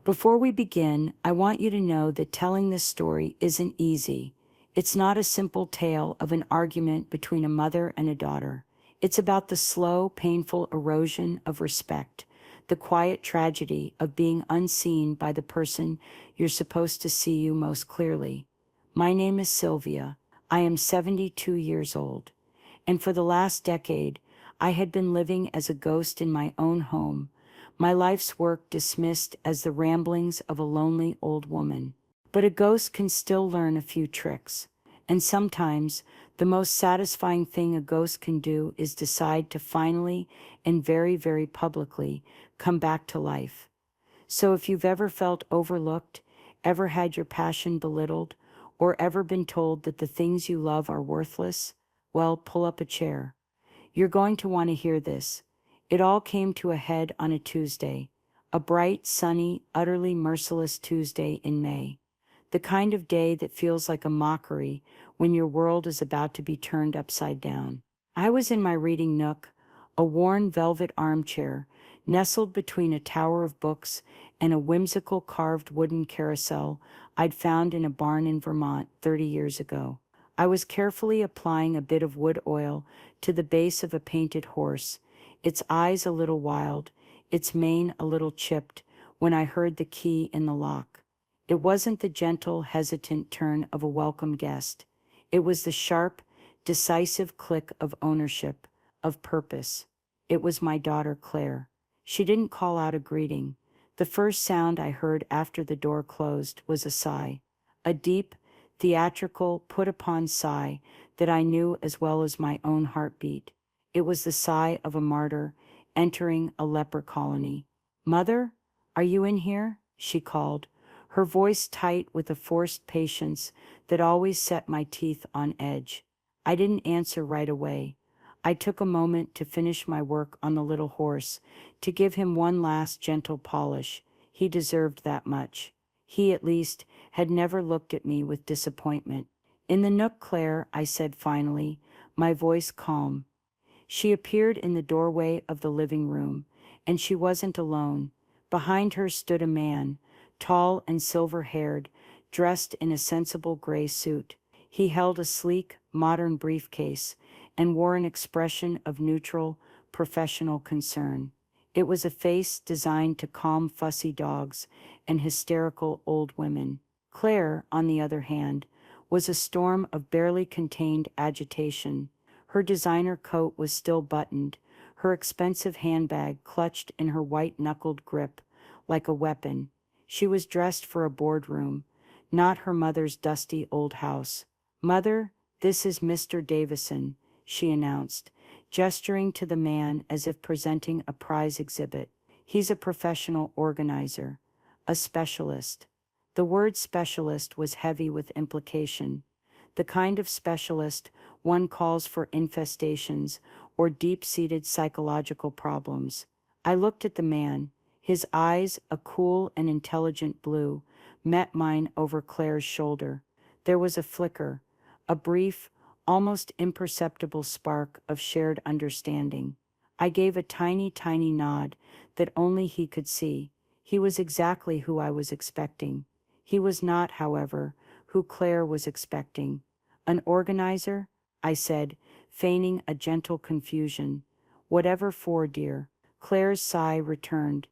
Before we begin, I want you to know that telling this story isn't easy. It's not a simple tale of an argument between a mother and a daughter. It's about the slow, painful erosion of respect, the quiet tragedy of being unseen by the person you're supposed to see you most clearly. My name is Sylvia. I am 72 years old. And for the last decade, I had been living as a ghost in my own home, my life's work dismissed as the ramblings of a lonely old woman. But a ghost can still learn a few tricks. And sometimes, the most satisfying thing a ghost can do is decide to finally and very, very publicly come back to life. So if you've ever felt overlooked, ever had your passion belittled, or ever been told that the things you love are worthless, well, pull up a chair. You're going to want to hear this. It all came to a head on a Tuesday, a bright, sunny, utterly merciless Tuesday in May. The kind of day that feels like a mockery when your world is about to be turned upside down. I was in my reading nook, a worn velvet armchair, nestled between a tower of books and a whimsical carved wooden carousel I'd found in a barn in Vermont 30 years ago. I was carefully applying a bit of wood oil to the base of a painted horse, its eyes a little wild, its mane a little chipped, when I heard the key in the lock. It wasn't the gentle, hesitant turn of a welcome guest. It was the sharp, decisive click of ownership, of purpose. It was my daughter, Claire. She didn't call out a greeting. The first sound I heard after the door closed was a sigh, a deep, theatrical, put-upon sigh that I knew as well as my own heartbeat. It was the sigh of a martyr entering a leper colony. "Mother, are you in here?" she called, her voice tight with a forced patience that always set my teeth on edge. I didn't answer right away. I took a moment to finish my work on the little horse, to give him one last gentle polish. He deserved that much. He, at least, had never looked at me with disappointment. "In the nook, Claire," I said finally, my voice calm. She appeared in the doorway of the living room, and she wasn't alone. Behind her stood a man, tall and silver-haired, dressed in a sensible gray suit. He held a sleek, modern briefcase and wore an expression of neutral, professional concern. It was a face designed to calm fussy dogs and hysterical old women. Claire, on the other hand, was a storm of barely contained agitation. Her designer coat was still buttoned, her expensive handbag clutched in her white-knuckled grip like a weapon. She was dressed for a boardroom, not her mother's dusty old house. "Mother, this is Mr. Davison," she announced, gesturing to the man as if presenting a prize exhibit. "He's a professional organizer, a specialist." The word specialist was heavy with implication. The kind of specialist one calls for infestations or deep-seated psychological problems. I looked at the man. His eyes, a cool and intelligent blue, met mine over Claire's shoulder. There was a flicker, a brief, almost imperceptible spark of shared understanding. I gave a tiny, tiny nod that only he could see. He was exactly who I was expecting. He was not, however, who Claire was expecting. "An organizer?" I said, feigning a gentle confusion. "Whatever for, dear." Claire's sigh returned,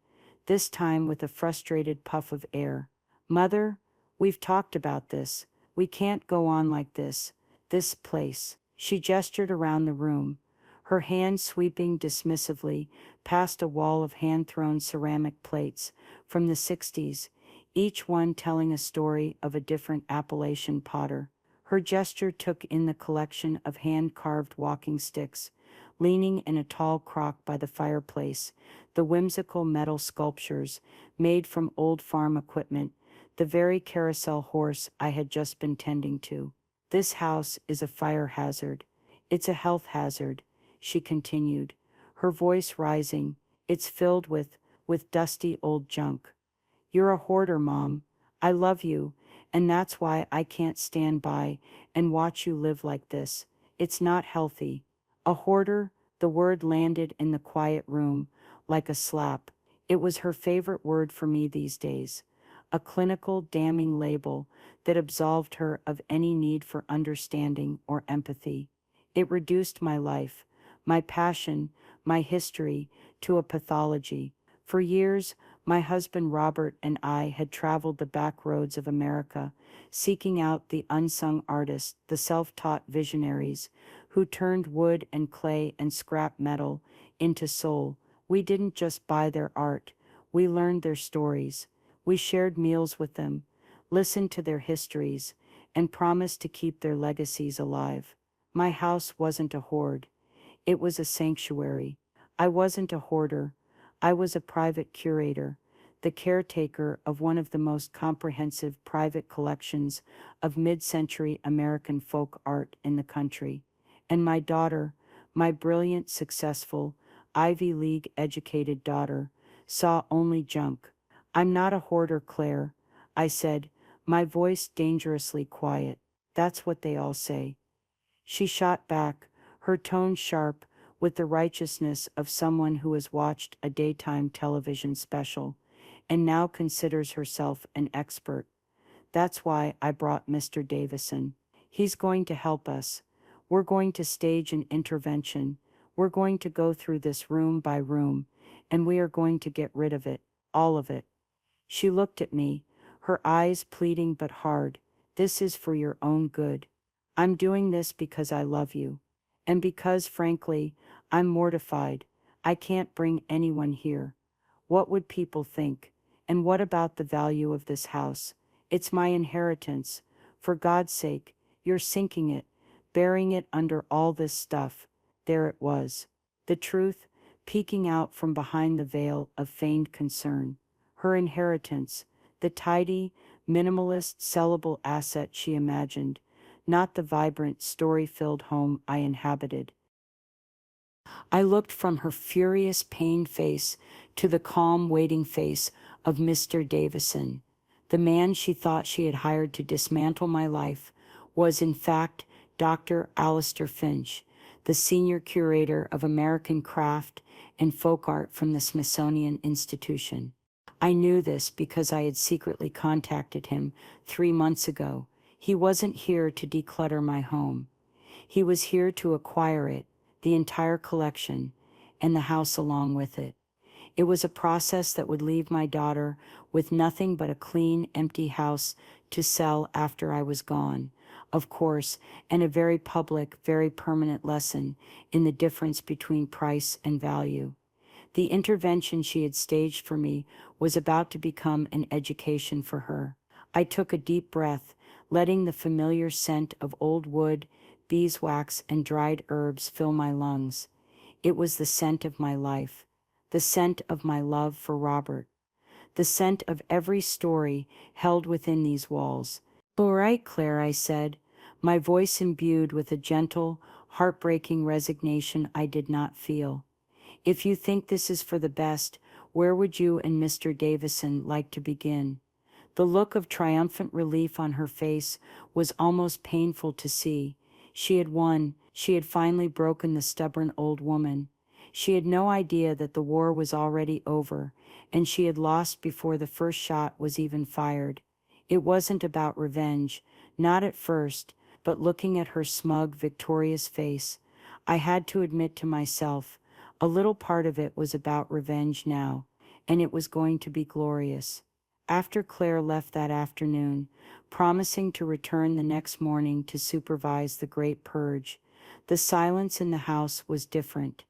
this time with a frustrated puff of air. "Mother, we've talked about this. We can't go on like this. This place." She gestured around the room, her hand sweeping dismissively past a wall of hand-thrown ceramic plates from the 60s, each one telling a story of a different Appalachian potter. Her gesture took in the collection of hand-carved walking sticks, leaning in a tall crock by the fireplace, the whimsical metal sculptures made from old farm equipment, the very carousel horse I had just been tending to. "This house is a fire hazard. It's a health hazard," she continued, her voice rising. "It's filled with dusty old junk. You're a hoarder, Mom. I love you, and that's why I can't stand by and watch you live like this. It's not healthy." A hoarder, the word landed in the quiet room like a slap. It was her favorite word for me these days, a clinical, damning label that absolved her of any need for understanding or empathy. It reduced my life, my passion, my history, to a pathology. For years, my husband Robert and I had traveled the back roads of America, seeking out the unsung artists, the self-taught visionaries, who turned wood and clay and scrap metal into soul. We didn't just buy their art, we learned their stories. We shared meals with them, listened to their histories, and promised to keep their legacies alive. My house wasn't a hoard, it was a sanctuary. I wasn't a hoarder, I was a private curator, the caretaker of one of the most comprehensive private collections of mid-century American folk art in the country. And my daughter, my brilliant, successful, Ivy League educated daughter, saw only junk. I'm not a hoarder, Claire, I said, my voice dangerously quiet. That's what they all say. She shot back, her tone sharp with the righteousness of someone who has watched a daytime television special and now considers herself an expert. That's why I brought Mr. Davison. He's going to help us. We're going to stage an intervention. We're going to go through this room by room, and we are going to get rid of it, all of it. She looked at me, her eyes pleading but hard. This is for your own good. I'm doing this because I love you. And because, frankly, I'm mortified. I can't bring anyone here. What would people think? And what about the value of this house? It's my inheritance. For God's sake, you're sinking it, burying it under all this stuff. There it was. The truth, peeking out from behind the veil of feigned concern. Her inheritance, the tidy, minimalist, sellable asset she imagined, not the vibrant, story-filled home I inhabited. I looked from her furious, pained face to the calm, waiting face of Mr. Davison. The man she thought she had hired to dismantle my life was, in fact, Dr. Alistair Finch, the senior curator of American craft and folk art from the Smithsonian Institution. I knew this because I had secretly contacted him 3 months ago. He wasn't here to declutter my home. He was here to acquire it, the entire collection, and the house along with it. It was a process that would leave my daughter with nothing but a clean, empty house to sell after I was gone, of course, and a very public, very permanent lesson in the difference between price and value. The intervention she had staged for me was about to become an education for her. I took a deep breath, letting the familiar scent of old wood, beeswax, and dried herbs fill my lungs. It was the scent of my life, the scent of my love for Robert, the scent of every story held within these walls. All right, Claire, I said, my voice imbued with a gentle, heartbreaking resignation I did not feel. If you think this is for the best, where would you and Mr. Davison like to begin? The look of triumphant relief on her face was almost painful to see. She had won. She had finally broken the stubborn old woman. She had no idea that the war was already over, and she had lost before the first shot was even fired. It wasn't about revenge, not at first, but looking at her smug, victorious face, I had to admit to myself, a little part of it was about revenge now, and it was going to be glorious. After Claire left that afternoon, promising to return the next morning to supervise the great purge, the silence in the house was different.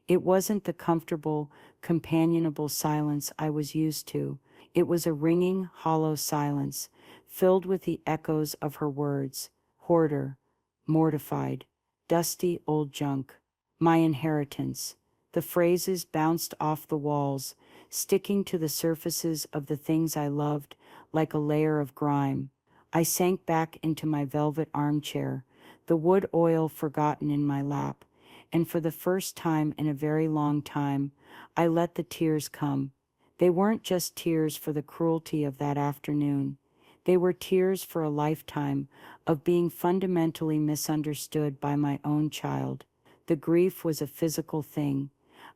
It wasn't the comfortable, companionable silence I was used to. It was a ringing, hollow silence, filled with the echoes of her words. Hoarder, mortified, dusty old junk, my inheritance. The phrases bounced off the walls, sticking to the surfaces of the things I loved like a layer of grime. I sank back into my velvet armchair, the wood oil forgotten in my lap, and for the first time in a very long time, I let the tears come. They weren't just tears for the cruelty of that afternoon. They were tears for a lifetime of being fundamentally misunderstood by my own child. The grief was a physical thing.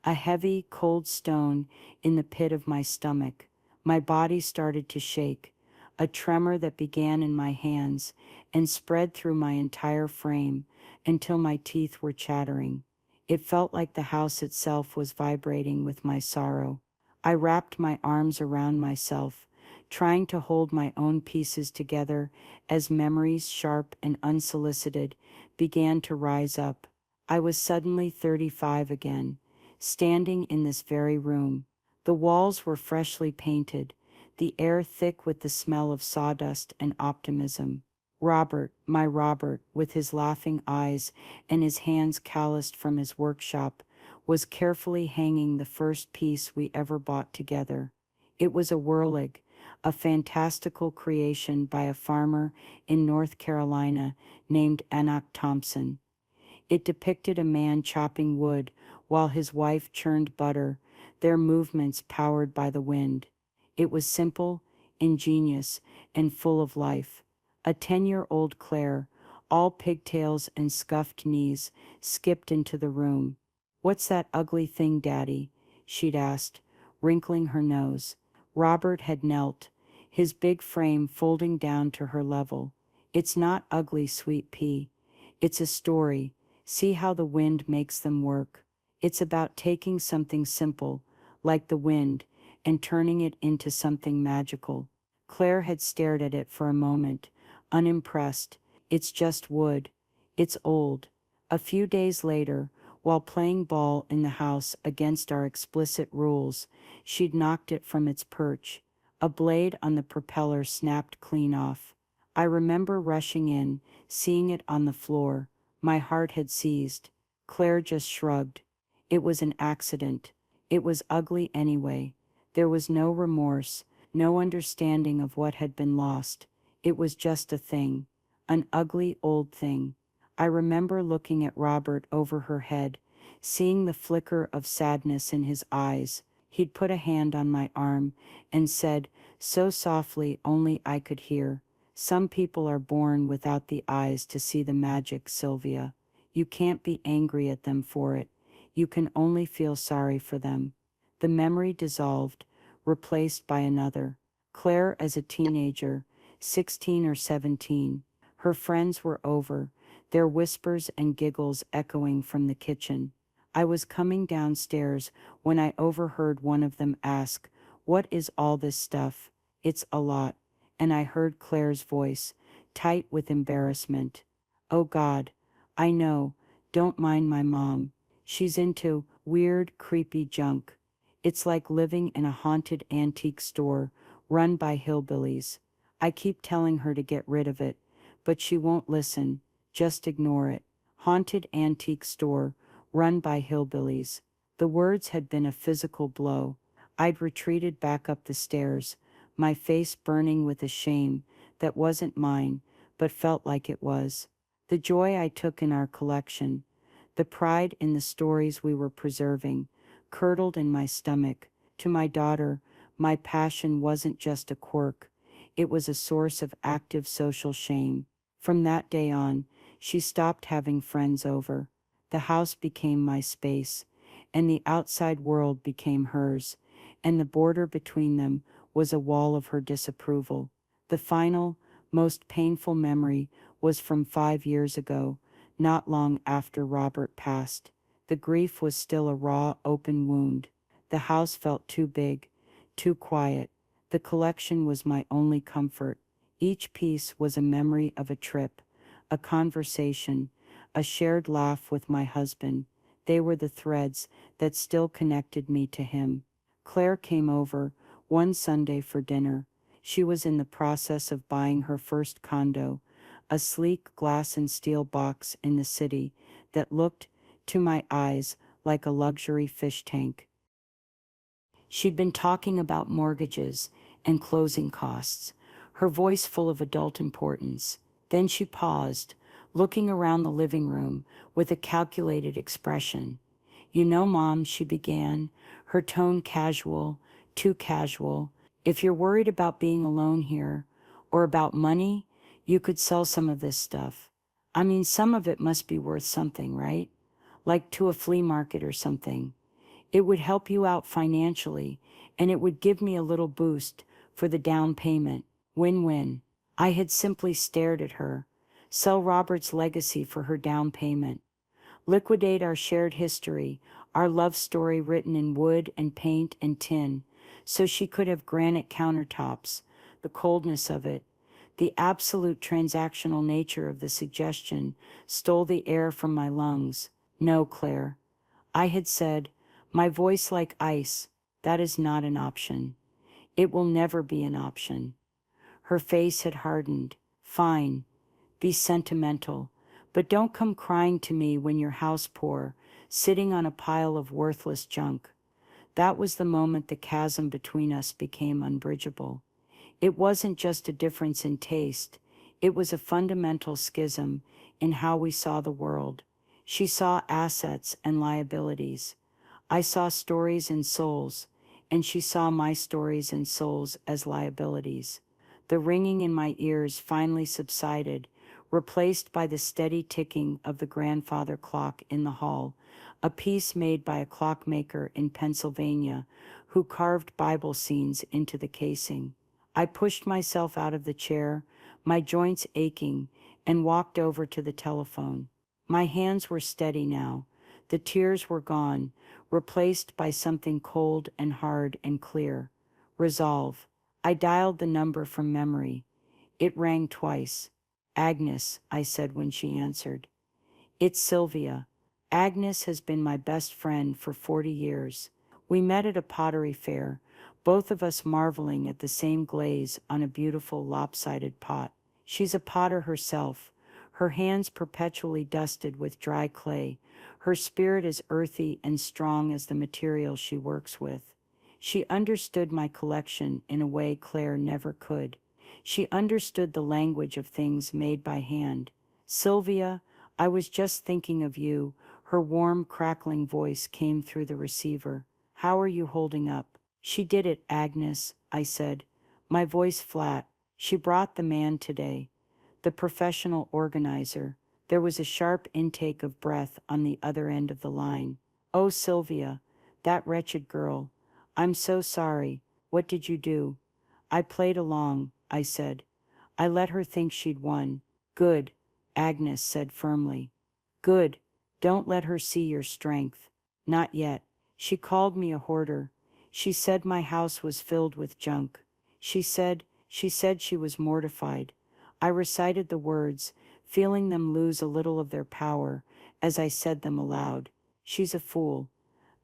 a heavy, cold stone in the pit of my stomach. My body started to shake, a tremor that began in my hands and spread through my entire frame until my teeth were chattering. It felt like the house itself was vibrating with my sorrow. I wrapped my arms around myself, trying to hold my own pieces together as memories, sharp and unsolicited, began to rise up. I was suddenly 35 again, standing in this very room. The walls were freshly painted, the air thick with the smell of sawdust and optimism. Robert, my Robert, with his laughing eyes and his hands calloused from his workshop, was carefully hanging the first piece we ever bought together. It was a whirlig, a fantastical creation by a farmer in North Carolina named Enoch Thompson. It depicted a man chopping wood while his wife churned butter, their movements powered by the wind. It was simple, ingenious, and full of life. A 10-year-old Claire, all pigtails and scuffed knees, skipped into the room. "What's that ugly thing, Daddy?" she'd asked, wrinkling her nose. Robert had knelt, his big frame folding down to her level. "It's not ugly, sweet pea. It's a story. See how the wind makes them work. It's about taking something simple, like the wind, and turning it into something magical." Claire had stared at it for a moment, unimpressed. "It's just wood. It's old." A few days later, while playing ball in the house against our explicit rules, she'd knocked it from its perch. A blade on the propeller snapped clean off. I remember rushing in, seeing it on the floor. My heart had seized. Claire just shrugged. It was an accident. It was ugly anyway. There was no remorse, no understanding of what had been lost. It was just a thing. An ugly old thing. I remember looking at Robert over her head, seeing the flicker of sadness in his eyes. He'd put a hand on my arm and said, so softly only I could hear, "Some people are born without the eyes to see the magic, Sylvia. You can't be angry at them for it. You can only feel sorry for them." The memory dissolved, replaced by another. Claire as a teenager, 16 or 17. Her friends were over, their whispers and giggles echoing from the kitchen. I was coming downstairs when I overheard one of them ask, "What is all this stuff?" "It's a lot." And I heard Claire's voice, tight with embarrassment. "Oh God, I know, don't mind my mom. She's into weird, creepy junk. It's like living in a haunted antique store run by hillbillies. I keep telling her to get rid of it, but she won't listen. Just ignore it. Haunted antique store run by hillbillies." The words had been a physical blow. I'd retreated back up the stairs, my face burning with a shame that wasn't mine, but felt like it was. The joy I took in our collection, the pride in the stories we were preserving, curdled in my stomach. To my daughter, my passion wasn't just a quirk, it was a source of active social shame. From that day on, she stopped having friends over. The house became my space, and the outside world became hers, and the border between them was a wall of her disapproval. The final, most painful memory was from 5 years ago, not long after Robert passed. The grief was still a raw, open wound. The house felt too big, too quiet. The collection was my only comfort. Each piece was a memory of a trip, a conversation, a shared laugh with my husband. They were the threads that still connected me to him. Claire came over one Sunday for dinner. She was in the process of buying her first condo, a sleek glass and steel box in the city that looked, to my eyes, like a luxury fish tank. She'd been talking about mortgages and closing costs, her voice full of adult importance. Then she paused, looking around the living room with a calculated expression. "You know, Mom," she began, her tone casual, too casual, "if you're worried about being alone here, or about money, you could sell some of this stuff. I mean, some of it must be worth something, right? Like to a flea market or something. It would help you out financially, and it would give me a little boost for the down payment. Win-win. I had simply stared at her. Sell Robert's legacy for her down payment. Liquidate our shared history, our love story written in wood and paint and tin, so she could have granite countertops. The coldness of it, the absolute transactional nature of the suggestion, stole the air from my lungs. No, Claire. I had said, my voice like ice, that is not an option. It will never be an option. Her face had hardened. Fine, be sentimental, but don't come crying to me when you're house poor, sitting on a pile of worthless junk. That was the moment the chasm between us became unbridgeable. It wasn't just a difference in taste, it was a fundamental schism in how we saw the world. She saw assets and liabilities. I saw stories and souls, and she saw my stories and souls as liabilities. The ringing in my ears finally subsided, replaced by the steady ticking of the grandfather clock in the hall, a piece made by a clockmaker in Pennsylvania who carved Bible scenes into the casing. I pushed myself out of the chair, my joints aching, and walked over to the telephone. My hands were steady now. The tears were gone, replaced by something cold and hard and clear. Resolve. I dialed the number from memory. It rang twice. Agnes, I said when she answered. It's Sylvia. Agnes has been my best friend for 40 years. We met at a pottery fair, both of us marveling at the same glaze on a beautiful lopsided pot. She's a potter herself, her hands perpetually dusted with dry clay, her spirit as earthy and strong as the material she works with. She understood my collection in a way Claire never could. She understood the language of things made by hand. Sylvia, I was just thinking of you. Her warm, crackling voice came through the receiver. How are you holding up? She did it, Agnes, I said, my voice flat. She brought the man today, the professional organizer. There was a sharp intake of breath on the other end of the line. Oh, Sylvia, that wretched girl. I'm so sorry. What did you do? I played along, I said. I let her think she'd won. Good, Agnes said firmly. Good. Don't let her see your strength. Not yet. She called me a hoarder. She said my house was filled with junk. She said she was mortified. I recited the words, feeling them lose a little of their power as I said them aloud. She's a fool,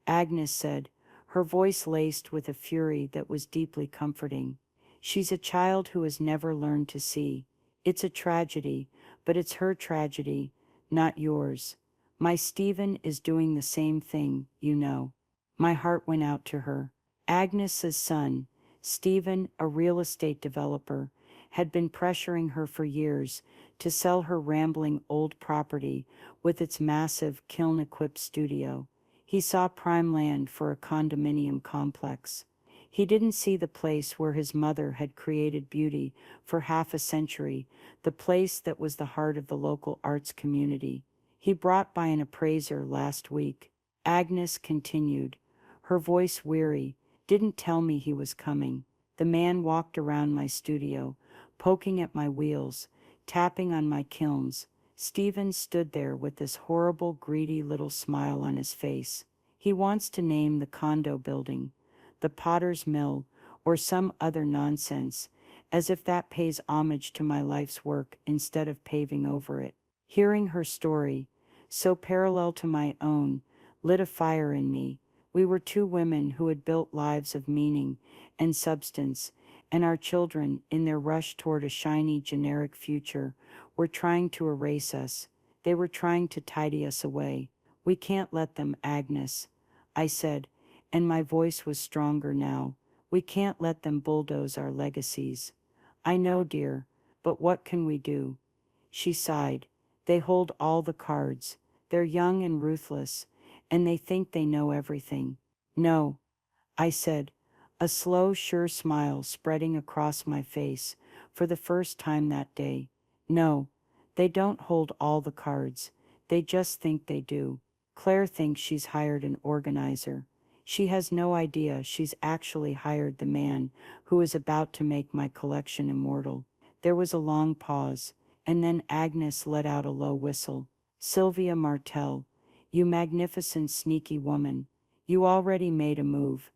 Agnes said, her voice laced with a fury that was deeply comforting. She's a child who has never learned to see. It's a tragedy, but it's her tragedy, not yours. My Stephen is doing the same thing, you know. My heart went out to her. Agnes's son, Stephen, a real estate developer, had been pressuring her for years to sell her rambling old property with its massive kiln-equipped studio. He saw prime land for a condominium complex. He didn't see the place where his mother had created beauty for half a century, the place that was the heart of the local arts community. He brought by an appraiser last week. Agnes continued, her voice weary, didn't tell me he was coming. The man walked around my studio, poking at my wheels, tapping on my kilns. Stephen stood there with this horrible, greedy little smile on his face. He wants to name the condo building, the Potter's Mill, or some other nonsense, as if that pays homage to my life's work instead of paving over it. Hearing her story, so parallel to my own, lit a fire in me. We were two women who had built lives of meaning and substance, and our children, in their rush toward a shiny, generic future, were trying to erase us. They were trying to tidy us away. We can't let them, Agnes, I said, and my voice was stronger now. We can't let them bulldoze our legacies. I know, dear, but what can we do? She sighed. They hold all the cards. They're young and ruthless, and they think they know everything. No, I said, a slow, sure smile spreading across my face for the first time that day. No, they don't hold all the cards. They just think they do. Claire thinks she's hired an organizer. She has no idea she's actually hired the man who is about to make my collection immortal. There was a long pause, and then Agnes let out a low whistle. Sylvia Martell, you magnificent sneaky woman, you already made a move.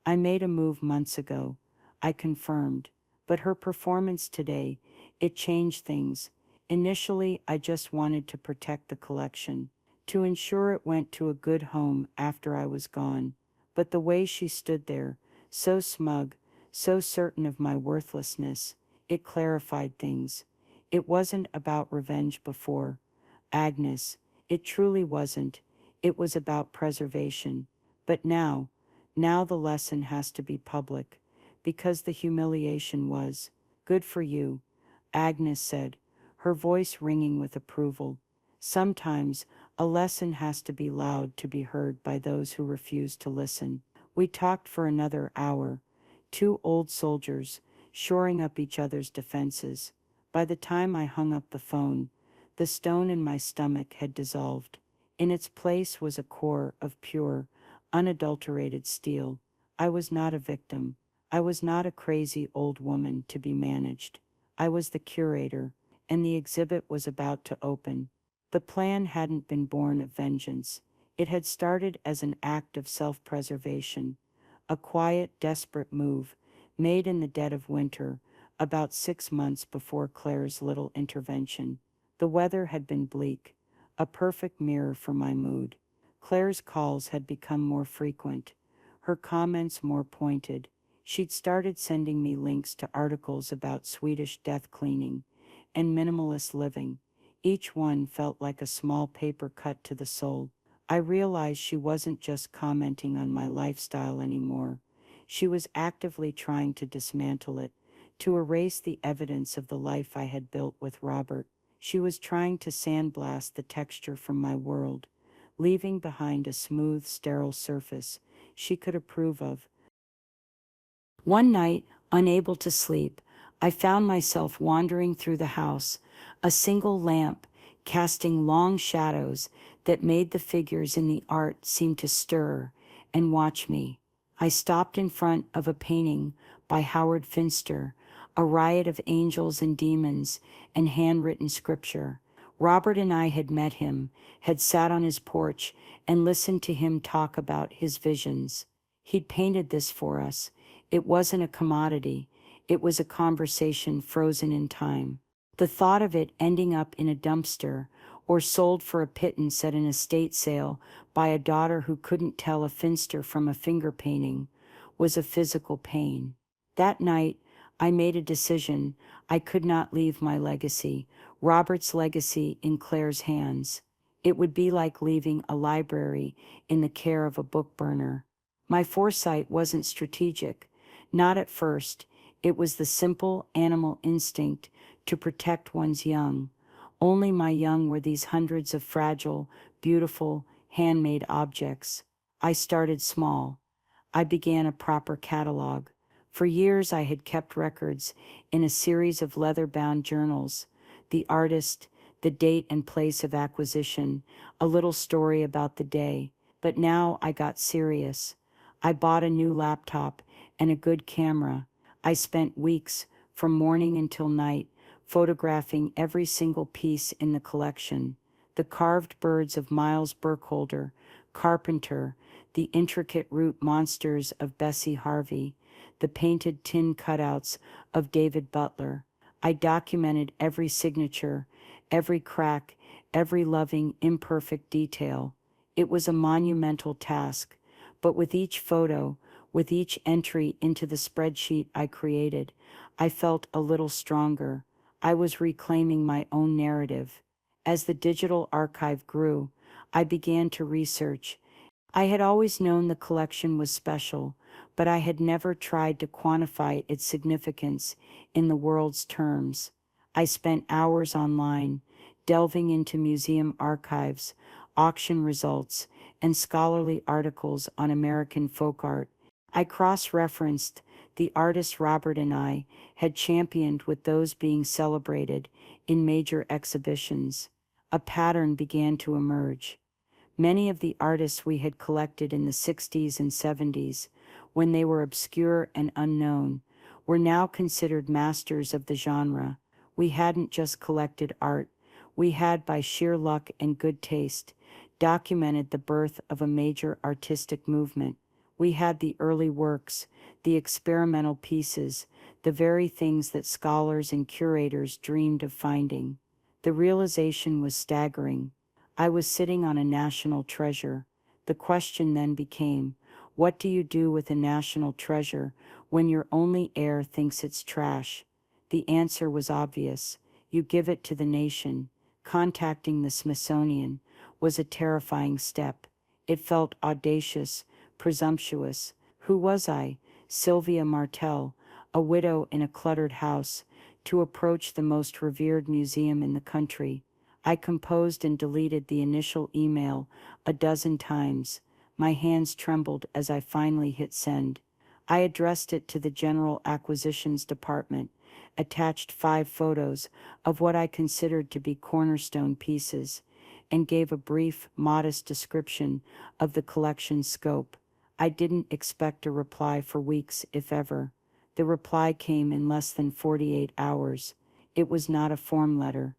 I made a move months ago, I confirmed, but her performance today, it changed things. Initially, I just wanted to protect the collection, to ensure it went to a good home after I was gone. But the way she stood there, so smug, so certain of my worthlessness, it clarified things. It wasn't about revenge before. Agnes, it truly wasn't. It was about preservation. But now the lesson has to be public, because the humiliation was. Good for you, Agnes said, her voice ringing with approval. Sometimes a lesson has to be loud to be heard by those who refuse to listen. We talked for another hour, two old soldiers, shoring up each other's defenses. By the time I hung up the phone, the stone in my stomach had dissolved. In its place was a core of pure, unadulterated steel. I was not a victim. I was not a crazy old woman to be managed. I was the curator, and the exhibit was about to open. The plan hadn't been born of vengeance. It had started as an act of self-preservation, a quiet, desperate move made in the dead of winter, about 6 months before Claire's little intervention. The weather had been bleak, a perfect mirror for my mood. Claire's calls had become more frequent, her comments more pointed. She'd started sending me links to articles about Swedish death cleaning and minimalist living. Each one felt like a small paper cut to the soul. I realized she wasn't just commenting on my lifestyle anymore. She was actively trying to dismantle it, to erase the evidence of the life I had built with Robert. She was trying to sandblast the texture from my world, leaving behind a smooth, sterile surface she could approve of. One night, unable to sleep, I found myself wandering through the house, a single lamp casting long shadows that made the figures in the art seem to stir and watch me. I stopped in front of a painting by Howard Finster, a riot of angels and demons and handwritten scripture. Robert and I had met him, had sat on his porch and listened to him talk about his visions. He'd painted this for us. It wasn't a commodity. It was a conversation frozen in time. The thought of it ending up in a dumpster or sold for a pittance at an estate sale by a daughter who couldn't tell a Finster from a finger painting was a physical pain. That night, I made a decision. I could not leave my legacy, Robert's legacy, in Claire's hands. It would be like leaving a library in the care of a book burner. My foresight wasn't strategic. Not at first. It was the simple animal instinct to protect one's young. Only my young were these hundreds of fragile, beautiful, handmade objects. I started small. I began a proper catalog. For years I had kept records in a series of leather-bound journals: the artist, the date and place of acquisition, a little story about the day. But now I got serious. I bought a new laptop and a good camera. I spent weeks, from morning until night, photographing every single piece in the collection: the carved birds of Miles Burkholder, Carpenter, the intricate root monsters of Bessie Harvey, the painted tin cutouts of David Butler. I documented every signature, every crack, every loving, imperfect detail. It was a monumental task, but with each photo, with each entry into the spreadsheet I created, I felt a little stronger. I was reclaiming my own narrative. As the digital archive grew, I began to research. I had always known the collection was special, but I had never tried to quantify its significance in the world's terms. I spent hours online, delving into museum archives, auction results, and scholarly articles on American folk art. I cross-referenced the artists Robert and I had championed with those being celebrated in major exhibitions. A pattern began to emerge. Many of the artists we had collected in the 60s and 70s, when they were obscure and unknown, were now considered masters of the genre. We hadn't just collected art, we had, by sheer luck and good taste, documented the birth of a major artistic movement. We had the early works, the experimental pieces, the very things that scholars and curators dreamed of finding. The realization was staggering. I was sitting on a national treasure. The question then became, what do you do with a national treasure when your only heir thinks it's trash? The answer was obvious. You give it to the nation. Contacting the Smithsonian was a terrifying step. It felt audacious, presumptuous. Who was I, Sylvia Martell, a widow in a cluttered house, to approach the most revered museum in the country? I composed and deleted the initial email a dozen times. My hands trembled as I finally hit send. I addressed it to the General Acquisitions Department, attached 5 photos of what I considered to be cornerstone pieces, and gave a brief, modest description of the collection's scope. I didn't expect a reply for weeks, if ever. The reply came in less than 48 hours. It was not a form letter.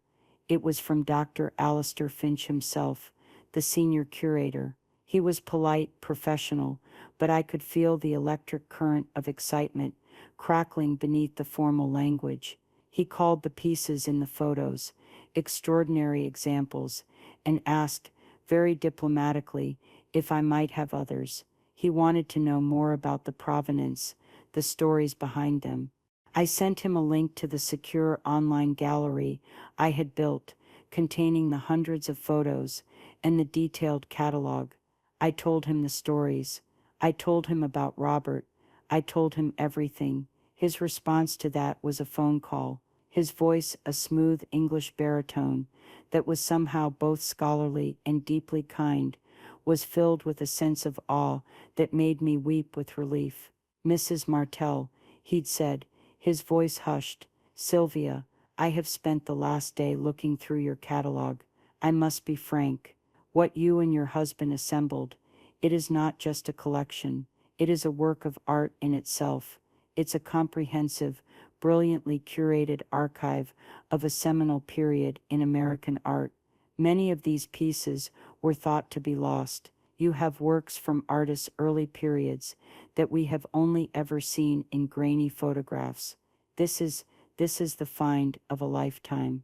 It was from Dr. Alistair Finch himself, the senior curator. He was polite, professional, but I could feel the electric current of excitement crackling beneath the formal language. He called the pieces in the photos extraordinary examples and asked, very diplomatically, if I might have others. He wanted to know more about the provenance, the stories behind them. I sent him a link to the secure online gallery I had built, containing the hundreds of photos and the detailed catalog. I told him the stories. I told him about Robert. I told him everything. His response to that was a phone call. His voice, a smooth English baritone that was somehow both scholarly and deeply kind, was filled with a sense of awe that made me weep with relief. Mrs. Martell, he'd said, his voice hushed. Sylvia, I have spent the last day looking through your catalog. I must be frank. What you and your husband assembled, it is not just a collection. It is a work of art in itself. It's a comprehensive, brilliantly curated archive of a seminal period in American art. Many of these pieces were thought to be lost. You have works from artists' early periods that we have only ever seen in grainy photographs. This is the find of a lifetime.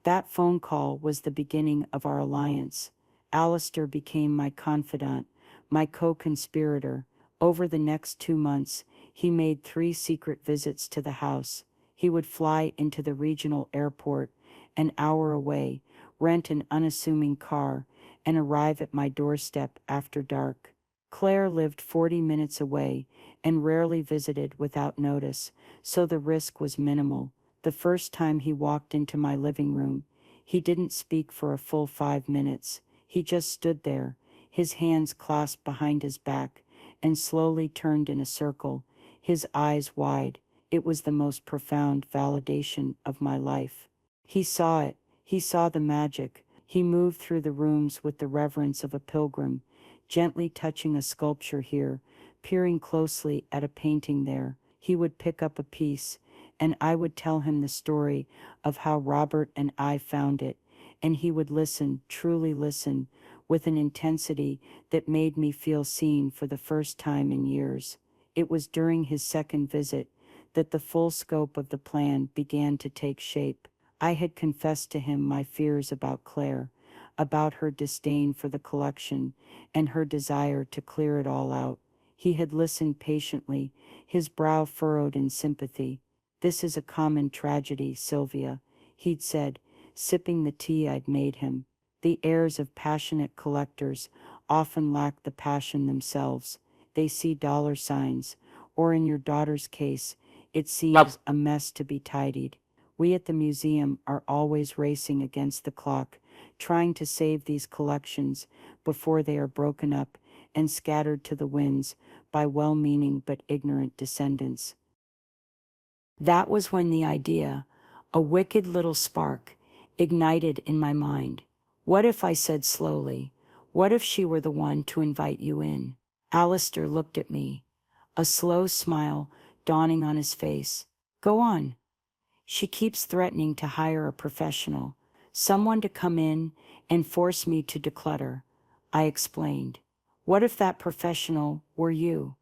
That phone call was the beginning of our alliance. Alistair became my confidant, my co-conspirator. Over the next 2 months, he made 3 secret visits to the house. He would fly into the regional airport, an hour away, rent an unassuming car, and arrive at my doorstep after dark. Claire lived 40 minutes away and rarely visited without notice, so the risk was minimal. The first time he walked into my living room, he didn't speak for a full 5 minutes. He just stood there, his hands clasped behind his back, and slowly turned in a circle, his eyes wide. It was the most profound validation of my life. He saw it. He saw the magic. He moved through the rooms with the reverence of a pilgrim, gently touching a sculpture here, peering closely at a painting there. He would pick up a piece, and I would tell him the story of how Robert and I found it, and he would listen, truly listen, with an intensity that made me feel seen for the first time in years. It was during his second visit that the full scope of the plan began to take shape. I had confessed to him my fears about Claire, about her disdain for the collection, and her desire to clear it all out. He had listened patiently, his brow furrowed in sympathy. "This is a common tragedy, Sylvia," he'd said, sipping the tea I'd made him. "The heirs of passionate collectors often lack the passion themselves. They see dollar signs, or in your daughter's case, it seems a mess to be tidied. We at the museum are always racing against the clock, trying to save these collections before they are broken up and scattered to the winds by well-meaning but ignorant descendants." That was when the idea, a wicked little spark, ignited in my mind. What if, I said slowly, What if she were the one to invite you in? Alistair looked at me, a slow smile dawning on his face. Go on. She keeps threatening to hire a professional, someone to come in and force me to declutter, I explained. What if that professional were you?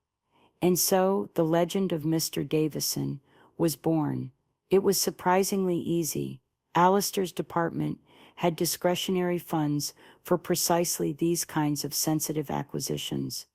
And so the legend of Mr. Davison was born. It was surprisingly easy. Alistair's department had discretionary funds for precisely these kinds of sensitive acquisitions.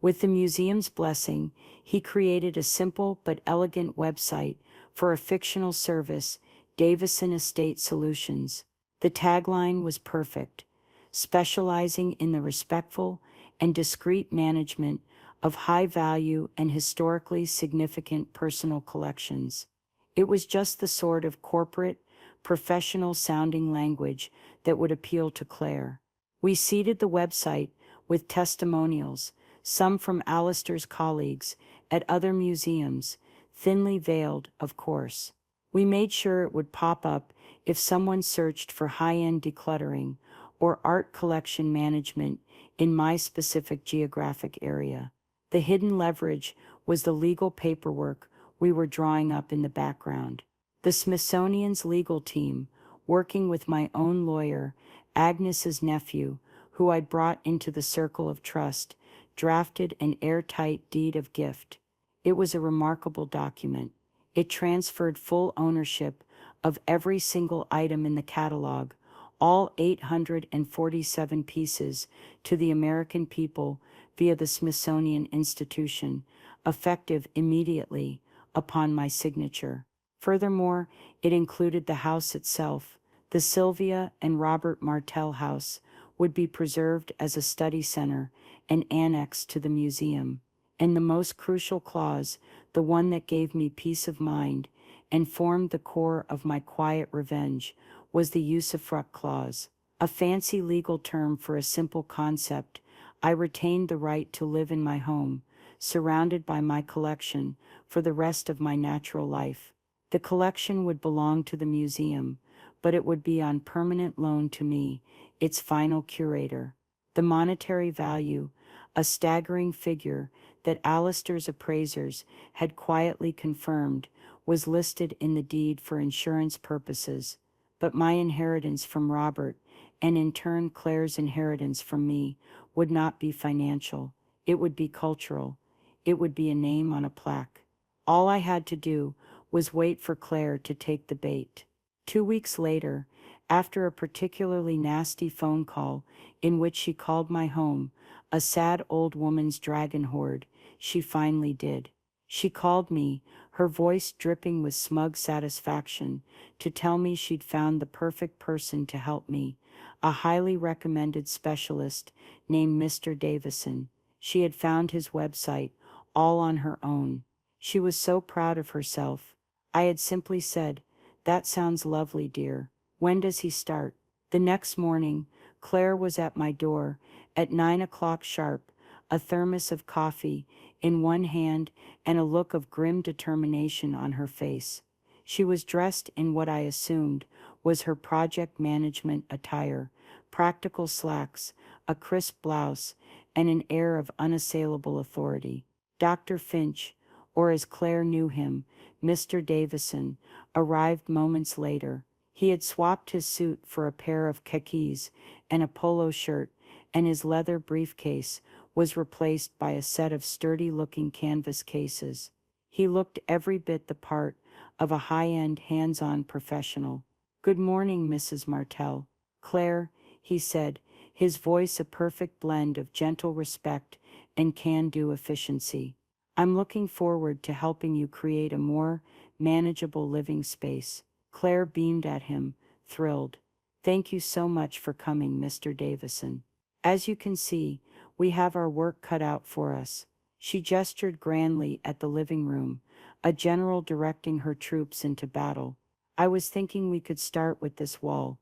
With the museum's blessing, he created a simple but elegant website for a fictional service, Davison Estate Solutions. The tagline was perfect, specializing in the respectful and discreet management of high-value and historically significant personal collections. It was just the sort of corporate, professional-sounding language that would appeal to Claire. We seeded the website with testimonials, some from Alistair's colleagues at other museums, thinly veiled, of course. We made sure it would pop up if someone searched for high-end decluttering or art collection management in my specific geographic area. The hidden leverage was the legal paperwork we were drawing up in the background. The Smithsonian's legal team, working with my own lawyer, Agnes's nephew, who I'd brought into the circle of trust, drafted an airtight deed of gift. It was a remarkable document. It transferred full ownership of every single item in the catalog, all 847 pieces, to the American people via the Smithsonian Institution, effective immediately upon my signature. Furthermore, it included the house itself. The Sylvia and Robert Martell House would be preserved as a study center and annexed to the museum. And the most crucial clause, the one that gave me peace of mind and formed the core of my quiet revenge, was the usufruct clause, a fancy legal term for a simple concept. I retained the right to live in my home, surrounded by my collection, for the rest of my natural life. The collection would belong to the museum, but it would be on permanent loan to me, its final curator. The monetary value, a staggering figure that Alistair's appraisers had quietly confirmed, was listed in the deed for insurance purposes, but my inheritance from Robert, and in turn Claire's inheritance from me, would not be financial. It would be cultural. It would be a name on a plaque. All I had to do was wait for Claire to take the bait. 2 weeks later, after a particularly nasty phone call in which she called my home a sad old woman's dragon horde, she finally did. She called me, her voice dripping with smug satisfaction, to tell me she'd found the perfect person to help me, a highly recommended specialist named Mr. Davison. She had found his website, all on her own. She was so proud of herself. I had simply said, "That sounds lovely, dear. When does he start?" The next morning, Claire was at my door at 9 o'clock sharp, a thermos of coffee in one hand and a look of grim determination on her face. She was dressed in what I assumed was her project management attire, practical slacks, a crisp blouse, and an air of unassailable authority. Dr. Finch, or as Claire knew him, Mr. Davison, arrived moments later. He had swapped his suit for a pair of khakis and a polo shirt, and his leather briefcase was replaced by a set of sturdy-looking canvas cases. He looked every bit the part of a high-end, hands-on professional. "Good morning, Mrs. Martell." "Claire," he said, his voice a perfect blend of gentle respect and can-do efficiency. "I'm looking forward to helping you create a more manageable living space." Claire beamed at him, thrilled. "Thank you so much for coming, Mr. Davison. As you can see, we have our work cut out for us." She gestured grandly at the living room, a general directing her troops into battle. "I was thinking we could start with this wall.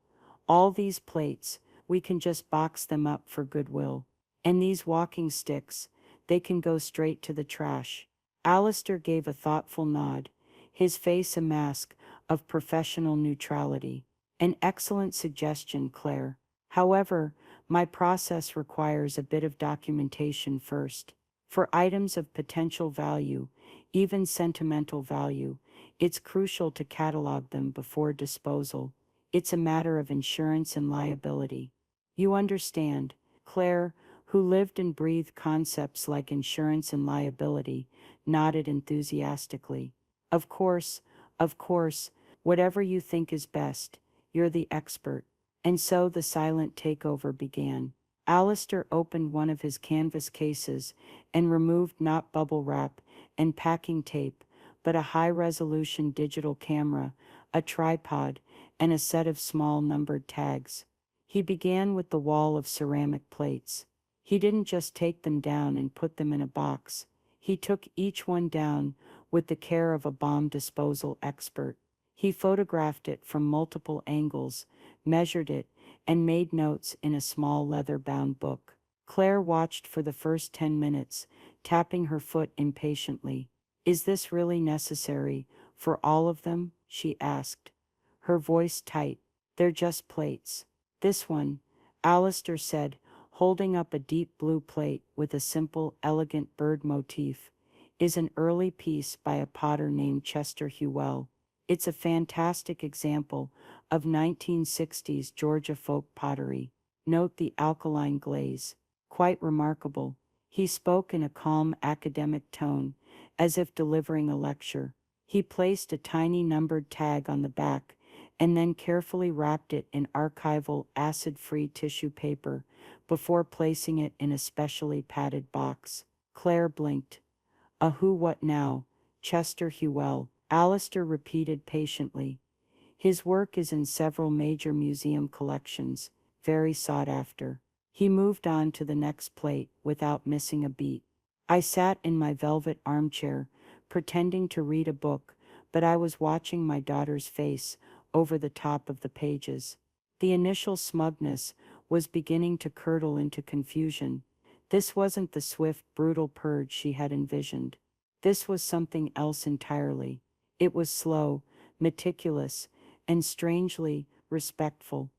All these plates, we can just box them up for goodwill. And these walking sticks, they can go straight to the trash." Alistair gave a thoughtful nod, his face a mask of professional neutrality. "An excellent suggestion, Claire. However, My process requires a bit of documentation first. For items of potential value, even sentimental value, it's crucial to catalog them before disposal. It's a matter of insurance and liability. You understand, Claire, who lived and breathed concepts like insurance and liability, nodded enthusiastically. Of course, of course, whatever you think is best, you're the expert. And so the silent takeover began. Alistair opened one of his canvas cases and removed not bubble wrap and packing tape, but a high-resolution digital camera, a tripod, and a set of small numbered tags. He began with the wall of ceramic plates. He didn't just take them down and put them in a box. He took each one down with the care of a bomb disposal expert. He photographed it from multiple angles, measured it, and made notes in a small leather-bound book. Claire watched for the first 10 minutes, tapping her foot impatiently. "Is this really necessary, for all of them?" she asked, her voice tight. "They're just plates." "This one," Alistair said, holding up a deep blue plate with a simple, elegant bird motif, "is an early piece by a potter named Chester Hewell. It's a fantastic example of 1960s Georgia folk pottery. Note the alkaline glaze. Quite remarkable." He spoke in a calm academic tone, as if delivering a lecture. He placed a tiny numbered tag on the back and then carefully wrapped it in archival acid-free tissue paper before placing it in a specially padded box. Claire blinked. "A who what now?" "Chester Hewell," Alistair repeated patiently. "His work is in several major museum collections, very sought after." He moved on to the next plate without missing a beat. I sat in my velvet armchair, pretending to read a book, but I was watching my daughter's face over the top of the pages. The initial smugness was beginning to curdle into confusion. This wasn't the swift, brutal purge she had envisioned. This was something else entirely. It was slow, meticulous, and strangely respectful.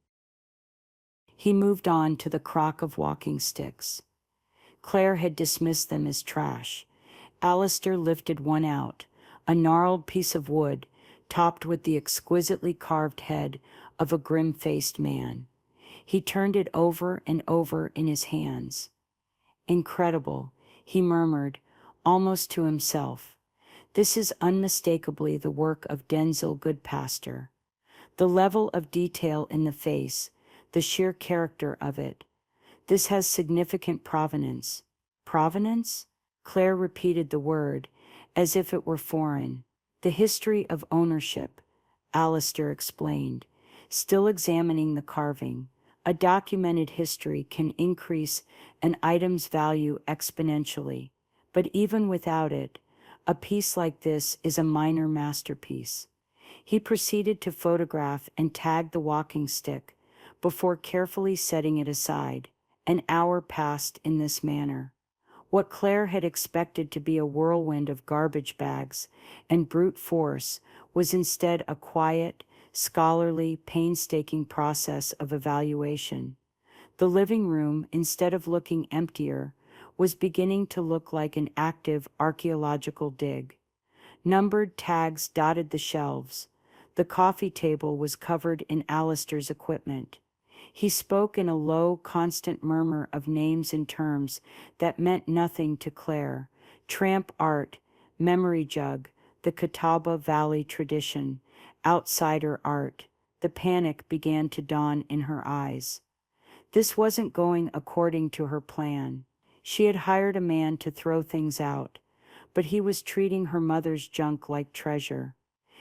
He moved on to the crock of walking sticks. Claire had dismissed them as trash. Alistair lifted one out, a gnarled piece of wood, topped with the exquisitely carved head of a grim-faced man. He turned it over and over in his hands. "Incredible," he murmured, almost to himself. "This is unmistakably the work of Denzil Goodpaster. The level of detail in the face, the sheer character of it. This has significant provenance." "Provenance?" Claire repeated the word, as if it were foreign. "The history of ownership," Alistair explained, still examining the carving. "A documented history can increase an item's value exponentially, but even without it, a piece like this is a minor masterpiece." He proceeded to photograph and tag the walking stick before carefully setting it aside. An hour passed in this manner. What Claire had expected to be a whirlwind of garbage bags and brute force was instead a quiet, scholarly, painstaking process of evaluation. The living room, instead of looking emptier, was beginning to look like an active archaeological dig. Numbered tags dotted the shelves. The coffee table was covered in Alistair's equipment. He spoke in a low, constant murmur of names and terms that meant nothing to Claire. Tramp art, memory jug, the Catawba Valley tradition, outsider art. The panic began to dawn in her eyes. This wasn't going according to her plan. She had hired a man to throw things out, but he was treating her mother's junk like treasure.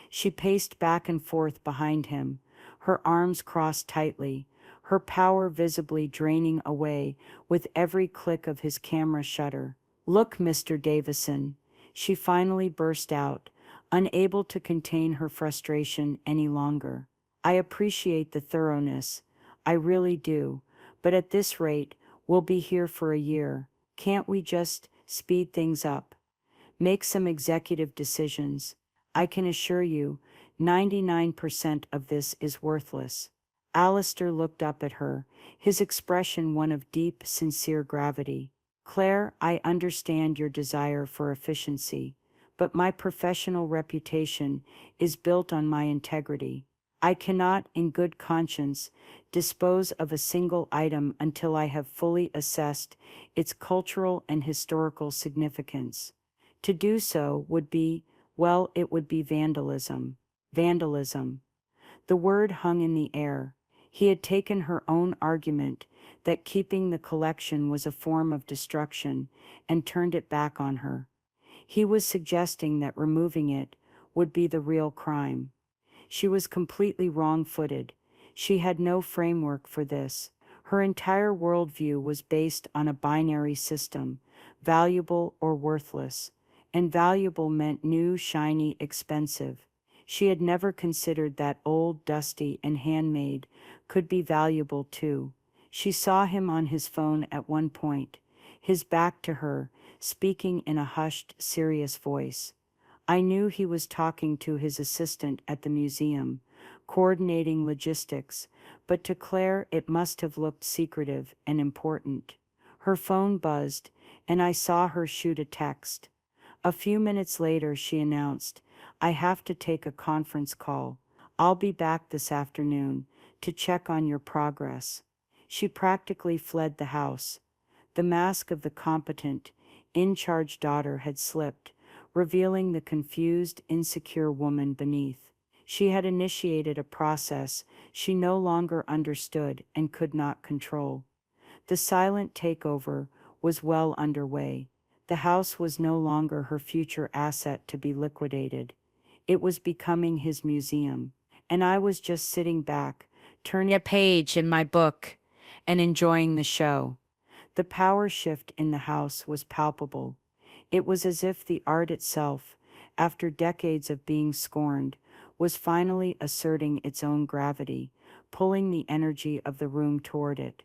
She paced back and forth behind him, her arms crossed tightly, her power visibly draining away with every click of his camera shutter. "Look, Mr. Davison," she finally burst out, unable to contain her frustration any longer. "I appreciate the thoroughness, I really do, but at this rate, we'll be here for a year. Can't we just speed things up? Make some executive decisions? I can assure you, 99% of this is worthless." Alistair looked up at her, his expression one of deep, sincere gravity. Claire, I understand your desire for efficiency, but my professional reputation is built on my integrity. I cannot, in good conscience, dispose of a single item until I have fully assessed its cultural and historical significance. To do so would be, well, it would be vandalism. Vandalism. The word hung in the air. He had taken her own argument that keeping the collection was a form of destruction and turned it back on her. He was suggesting that removing it would be the real crime. She was completely wrong-footed. She had no framework for this. Her entire worldview was based on a binary system, valuable or worthless, and valuable meant new, shiny, expensive. She had never considered that old, dusty, and handmade could be valuable too. She saw him on his phone at one point, his back to her, speaking in a hushed, serious voice. I knew he was talking to his assistant at the museum, coordinating logistics, but to Claire it must have looked secretive and important. Her phone buzzed, and I saw her shoot a text. A few minutes later she announced, I have to take a conference call. I'll be back this afternoon to check on your progress. She practically fled the house. The mask of the competent, in-charge daughter had slipped, revealing the confused, insecure woman beneath. She had initiated a process she no longer understood and could not control. The silent takeover was well underway. The house was no longer her future asset to be liquidated. It was becoming his museum, and I was just sitting back, turning a page in my book, and enjoying the show. The power shift in the house was palpable. It was as if the art itself, after decades of being scorned, was finally asserting its own gravity, pulling the energy of the room toward it.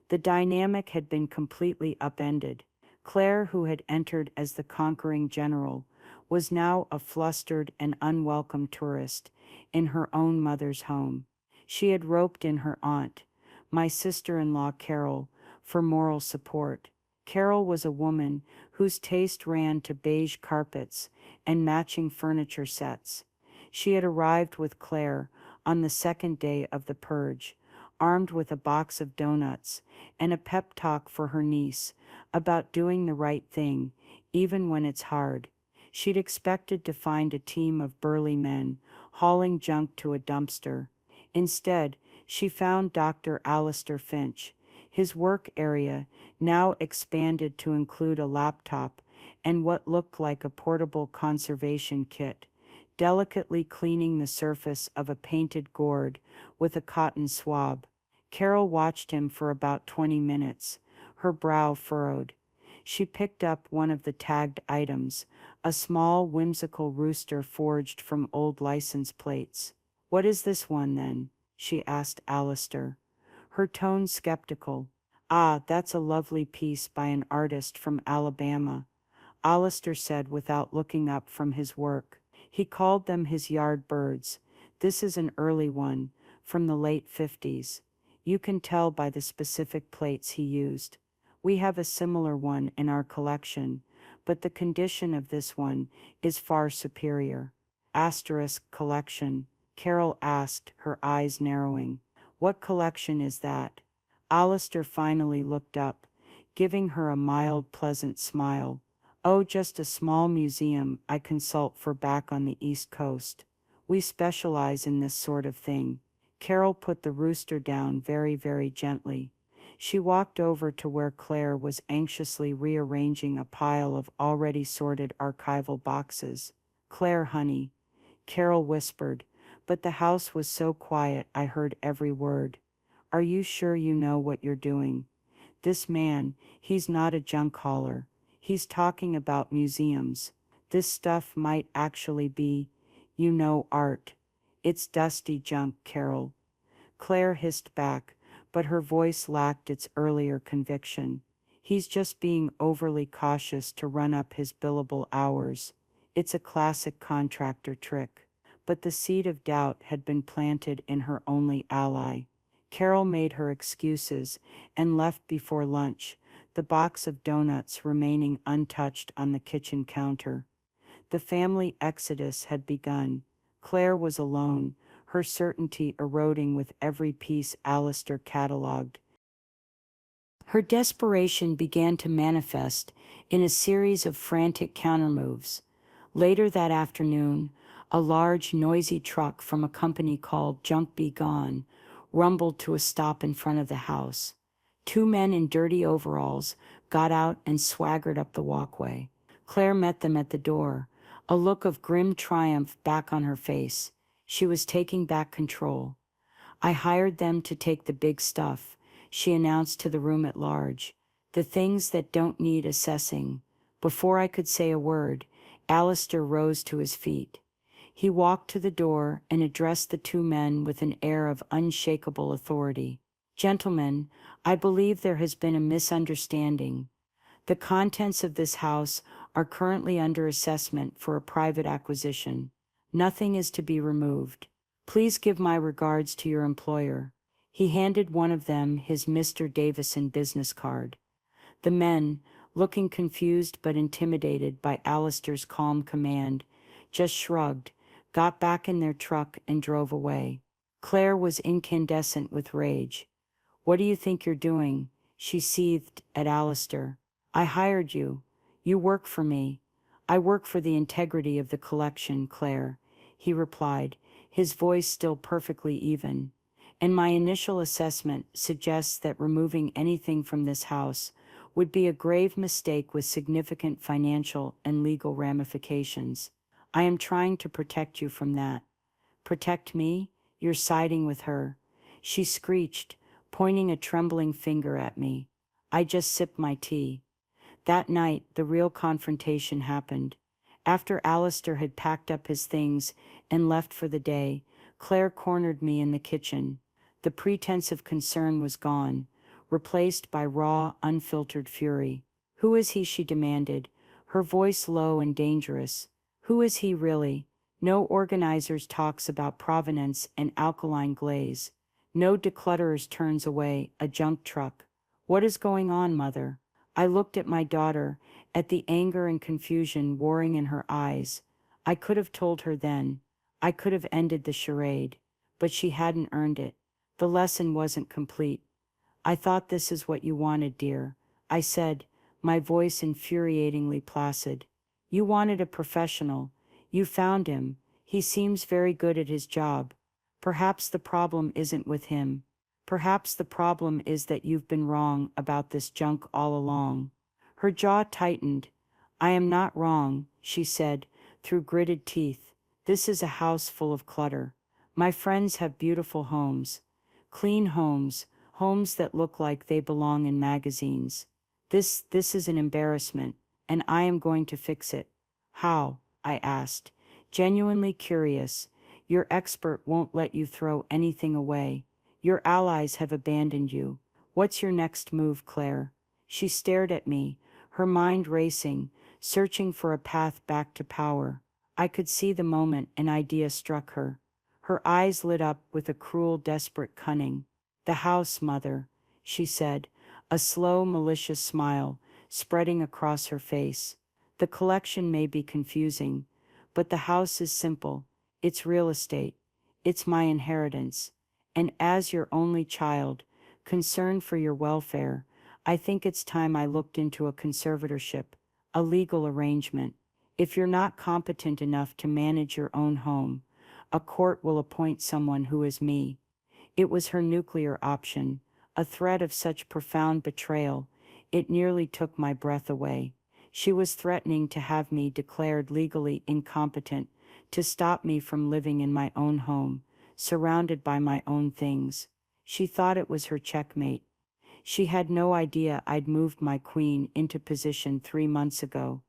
The dynamic had been completely upended. Claire, who had entered as the conquering general, was now a flustered and unwelcome tourist in her own mother's home. She had roped in her aunt, my sister-in-law Carol, for moral support. Carol was a woman whose taste ran to beige carpets and matching furniture sets. She had arrived with Claire on the second day of the purge, armed with a box of donuts and a pep talk for her niece about doing the right thing, even when it's hard. She'd expected to find a team of burly men hauling junk to a dumpster. Instead, she found Dr. Alistair Finch, his work area now expanded to include a laptop and what looked like a portable conservation kit, delicately cleaning the surface of a painted gourd with a cotton swab. Carol watched him for about 20 minutes, her brow furrowed. She picked up one of the tagged items, a small, whimsical rooster forged from old license plates. What is this one, then? She asked Alistair, her tone skeptical. Ah, that's a lovely piece by an artist from Alabama, Alistair said without looking up from his work. He called them his yard birds. This is an early one, from the late 50s. You can tell by the specific plates he used. We have a similar one in our collection, but the condition of this one is far superior. Asterisk collection, Carol asked, her eyes narrowing. What collection is that? Alistair finally looked up, giving her a mild, pleasant smile. Oh, just a small museum I consult for back on the East Coast. We specialize in this sort of thing. Carol put the rooster down very, very gently. She walked over to where Claire was anxiously rearranging a pile of already sorted archival boxes. Claire, honey, Carol whispered, but the house was so quiet I heard every word. Are you sure you know what you're doing? This man, he's not a junk hauler. He's talking about museums. This stuff might actually be, art. It's dusty junk, Carol. Claire hissed back, but her voice lacked its earlier conviction. He's just being overly cautious to run up his billable hours. It's a classic contractor trick. But the seed of doubt had been planted in her only ally. Carol made her excuses and left before lunch, the box of donuts remaining untouched on the kitchen counter. The family exodus had begun. Claire was alone, her certainty eroding with every piece Alistair catalogued. Her desperation began to manifest in a series of frantic countermoves. Later that afternoon, a large, noisy truck from a company called Junk Be Gone rumbled to a stop in front of the house. Two men in dirty overalls got out and swaggered up the walkway. Claire met them at the door, a look of grim triumph back on her face. She was taking back control. "I hired them to take the big stuff," she announced to the room at large. "The things that don't need assessing." Before I could say a word, Alistair rose to his feet. He walked to the door and addressed the two men with an air of unshakable authority. "Gentlemen, I believe there has been a misunderstanding. The contents of this house are currently under assessment for a private acquisition. Nothing is to be removed. Please give my regards to your employer." He handed one of them his Mr. Davison business card. The men, looking confused but intimidated by Alistair's calm command, just shrugged, got back in their truck and drove away. Claire was incandescent with rage. "What do you think you're doing?" she seethed at Alistair. "I hired you. You work for me." "I work for the integrity of the collection, Claire," he replied, his voice still perfectly even. "And my initial assessment suggests that removing anything from this house would be a grave mistake with significant financial and legal ramifications. I am trying to protect you from that." "Protect me? You're siding with her," she screeched, pointing a trembling finger at me. I just sipped my tea. That night, the real confrontation happened. After Alistair had packed up his things and left for the day, Claire cornered me in the kitchen. The pretense of concern was gone, replaced by raw, unfiltered fury. "Who is he?" she demanded, her voice low and dangerous. "Who is he really? No organizers talks about provenance and alkaline glaze. No declutterers turns away a junk truck. What is going on, mother?" I looked at my daughter, at the anger and confusion warring in her eyes. I could have told her then. I could have ended the charade. But she hadn't earned it. The lesson wasn't complete. "I thought this is what you wanted, dear," I said, my voice infuriatingly placid. "You wanted a professional. You found him. He seems very good at his job. Perhaps the problem isn't with him. Perhaps the problem is that you've been wrong about this junk all along." Her jaw tightened. "I am not wrong," she said, through gritted teeth. "This is a house full of clutter. My friends have beautiful homes. Clean homes, homes that look like they belong in magazines. This is an embarrassment, and I am going to fix it." "How?" I asked, genuinely curious. "Your expert won't let you throw anything away. Your allies have abandoned you. What's your next move, Claire?" She stared at me, her mind racing, searching for a path back to power. I could see the moment an idea struck her. Her eyes lit up with a cruel, desperate cunning. "The house, mother," she said, a slow, malicious smile spreading across her face. "The collection may be confusing, but the house is simple. It's real estate. It's my inheritance. And as your only child, concerned for your welfare, I think it's time I looked into a conservatorship, a legal arrangement. If you're not competent enough to manage your own home, a court will appoint someone who is me." It was her nuclear option, a threat of such profound betrayal, it nearly took my breath away. She was threatening to have me declared legally incompetent, to stop me from living in my own home, surrounded by my own things. She thought it was her checkmate. She had no idea I'd moved my queen into position 3 months ago.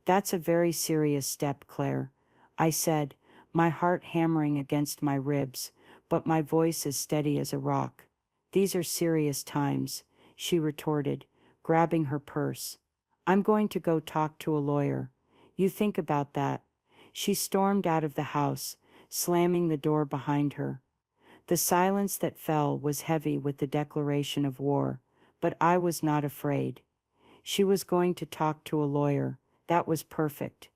"That's a very serious step, Claire," I said, my heart hammering against my ribs, but my voice as steady as a rock. "These are serious times," she retorted, grabbing her purse. "I'm going to go talk to a lawyer. You think about that." She stormed out of the house, slamming the door behind her. The silence that fell was heavy with the declaration of war, but I was not afraid. She was going to talk to a lawyer. That was perfect.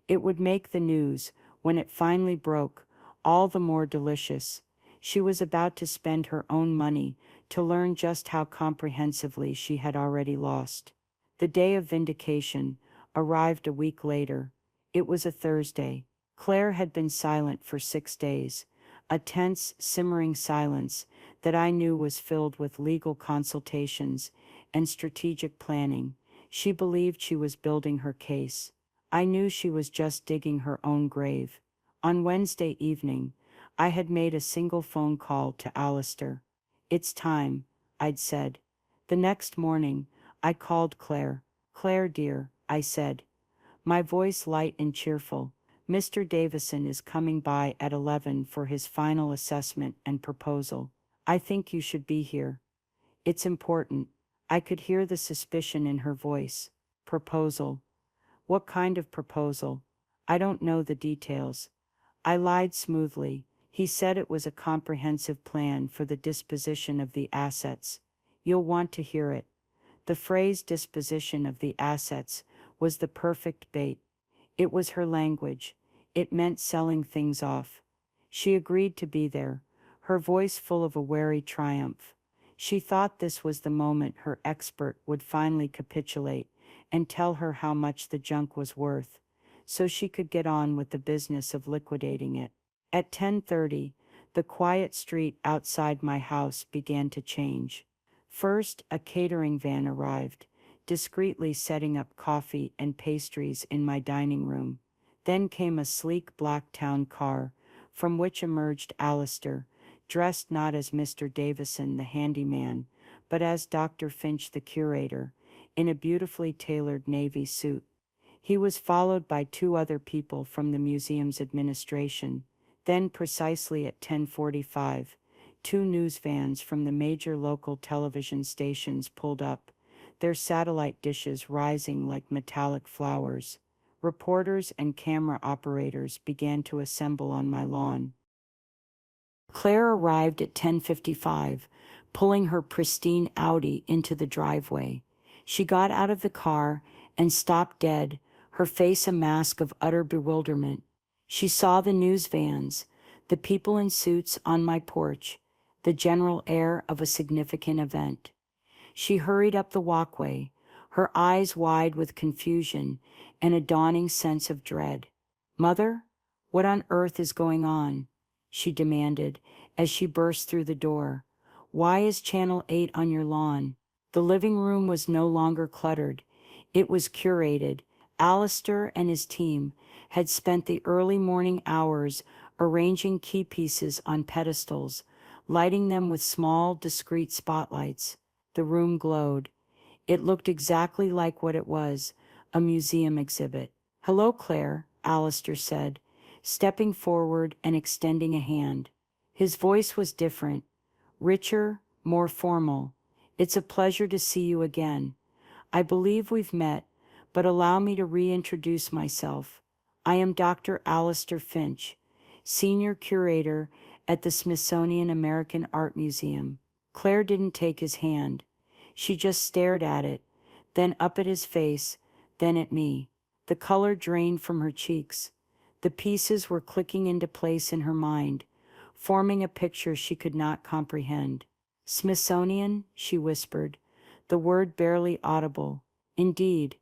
It would make the news, when it finally broke, all the more delicious. She was about to spend her own money to learn just how comprehensively she had already lost. The day of vindication arrived a week later. It was a Thursday. Claire had been silent for 6 days, a tense, simmering silence that I knew was filled with legal consultations and strategic planning. She believed she was building her case. I knew she was just digging her own grave. On Wednesday evening, I had made a single phone call to Alistair. "It's time," I'd said. The next morning, I called Claire. "Claire, dear," I said, my voice light and cheerful, "Mr. Davison is coming by at 11 for his final assessment and proposal. I think you should be here. It's important." I could hear the suspicion in her voice. "Proposal? What kind of proposal?" "I don't know the details." I lied smoothly. "He said it was a comprehensive plan for the disposition of the assets. You'll want to hear it." The phrase "disposition of the assets" was the perfect bait. It was her language. It meant selling things off. She agreed to be there, her voice full of a wary triumph. She thought this was the moment her expert would finally capitulate and tell her how much the junk was worth, so she could get on with the business of liquidating it. At 10:30, the quiet street outside my house began to change. First, a catering van arrived, discreetly setting up coffee and pastries in my dining room. Then came a sleek black town car, from which emerged Alistair, dressed not as Mr. Davison the handyman, but as Dr. Finch the curator, in a beautifully tailored navy suit. He was followed by two other people from the museum's administration. Then, precisely at 10:45, two news vans from the major local television stations pulled up, their satellite dishes rising like metallic flowers. Reporters and camera operators began to assemble on my lawn. Claire arrived at 10:55, pulling her pristine Audi into the driveway. She got out of the car and stopped dead, her face a mask of utter bewilderment. She saw the news vans, the people in suits on my porch, the general air of a significant event. She hurried up the walkway, her eyes wide with confusion and a dawning sense of dread. "Mother, what on earth is going on?" she demanded as she burst through the door. "Why is Channel 8 on your lawn?" The living room was no longer cluttered. It was curated. Alistair and his team had spent the early morning hours arranging key pieces on pedestals, lighting them with small, discreet spotlights. The room glowed. It looked exactly like what it was, a museum exhibit. "Hello, Claire," Alistair said, stepping forward and extending a hand. His voice was different, richer, more formal. "It's a pleasure to see you again. I believe we've met, but allow me to reintroduce myself. I am Dr. Alistair Finch, senior curator at the Smithsonian American Art Museum." Claire didn't take his hand. She just stared at it, then up at his face, then at me. The color drained from her cheeks. The pieces were clicking into place in her mind, forming a picture she could not comprehend. "Smithsonian," she whispered, the word barely audible. "Indeed,"